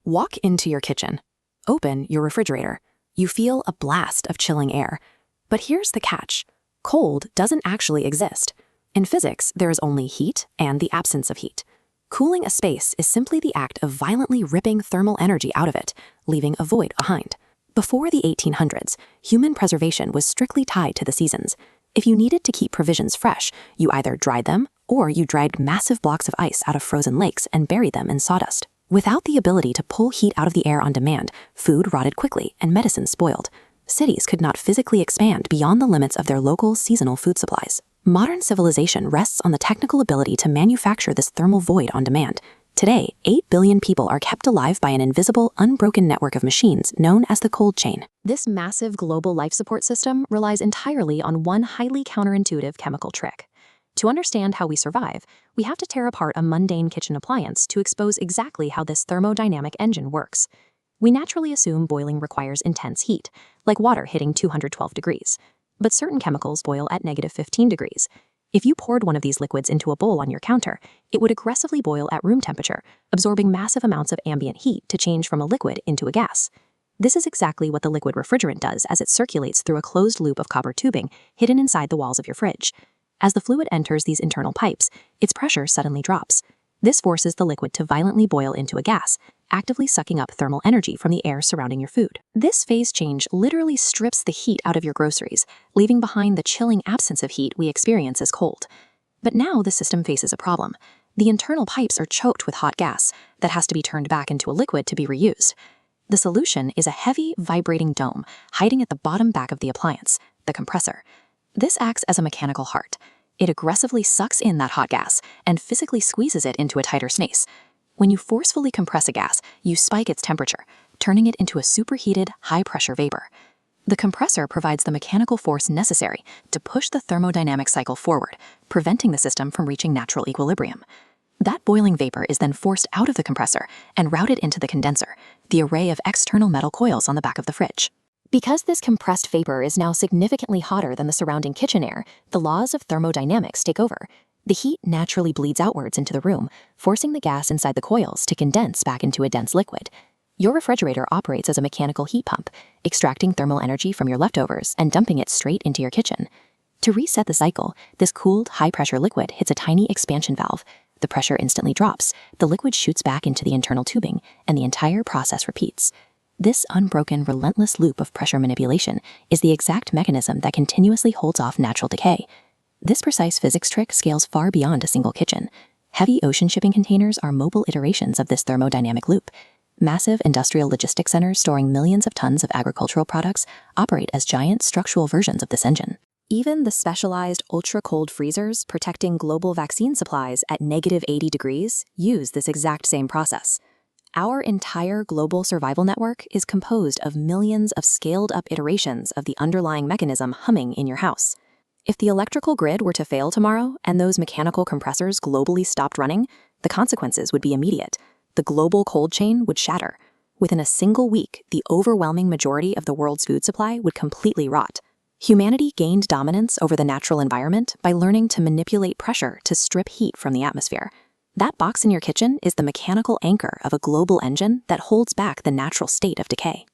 Walk into your kitchen. Open your refrigerator. You feel a blast of chilling air. But here's the catch. Cold doesn't actually exist. In physics, there is only heat and the absence of heat. Cooling a space is simply the act of violently ripping thermal energy out of it, leaving a void behind. Before the 1800s, human preservation was strictly tied to the seasons. If you needed to keep provisions fresh, you either dried them or you dragged massive blocks of ice out of frozen lakes and buried them in sawdust. Without the ability to pull heat out of the air on demand, food rotted quickly and medicine spoiled. Cities could not physically expand beyond the limits of their local seasonal food supplies. Modern civilization rests on the technical ability to manufacture this thermal void on demand. Today, 8 billion people are kept alive by an invisible, unbroken network of machines known as the cold chain. This massive global life support system relies entirely on one highly counterintuitive chemical trick. To understand how we survive, we have to tear apart a mundane kitchen appliance to expose exactly how this thermodynamic engine works. We naturally assume boiling requires intense heat, like water hitting 212 degrees. But certain chemicals boil at -15 degrees. If you poured one of these liquids into a bowl on your counter, it would aggressively boil at room temperature, absorbing massive amounts of ambient heat to change from a liquid into a gas. This is exactly what the liquid refrigerant does as it circulates through a closed loop of copper tubing hidden inside the walls of your fridge. As the fluid enters these internal pipes, its pressure suddenly drops. This forces the liquid to violently boil into a gas, actively sucking up thermal energy from the air surrounding your food. This phase change literally strips the heat out of your groceries, leaving behind the chilling absence of heat we experience as cold. But now the system faces a problem. The internal pipes are choked with hot gas that has to be turned back into a liquid to be reused. The solution is a heavy, vibrating dome hiding at the bottom back of the appliance, the compressor. This acts as a mechanical heart. It aggressively sucks in that hot gas and physically squeezes it into a tighter space. When you forcefully compress a gas, you spike its temperature, turning it into a superheated, high-pressure vapor. The compressor provides the mechanical force necessary to push the thermodynamic cycle forward, preventing the system from reaching natural equilibrium. That boiling vapor is then forced out of the compressor and routed into the condenser, the array of external metal coils on the back of the fridge. Because this compressed vapor is now significantly hotter than the surrounding kitchen air, the laws of thermodynamics take over. The heat naturally bleeds outwards into the room, forcing the gas inside the coils to condense back into a dense liquid. Your refrigerator operates as a mechanical heat pump, extracting thermal energy from your leftovers and dumping it straight into your kitchen. To reset the cycle, this cooled, high-pressure liquid hits a tiny expansion valve. The pressure instantly drops, the liquid shoots back into the internal tubing, and the entire process repeats. This unbroken, relentless loop of pressure manipulation is the exact mechanism that continuously holds off natural decay. This precise physics trick scales far beyond a single kitchen. Heavy ocean shipping containers are mobile iterations of this thermodynamic loop. Massive industrial logistics centers storing millions of tons of agricultural products operate as giant structural versions of this engine. Even the specialized ultra-cold freezers protecting global vaccine supplies at -80 degrees use this exact same process. Our entire global survival network is composed of millions of scaled-up iterations of the underlying mechanism humming in your house. If the electrical grid were to fail tomorrow and those mechanical compressors globally stopped running, the consequences would be immediate. The global cold chain would shatter. Within a single week, the overwhelming majority of the world's food supply would completely rot. Humanity gained dominance over the natural environment by learning to manipulate pressure to strip heat from the atmosphere. That box in your kitchen is the mechanical anchor of a global engine that holds back the natural state of decay.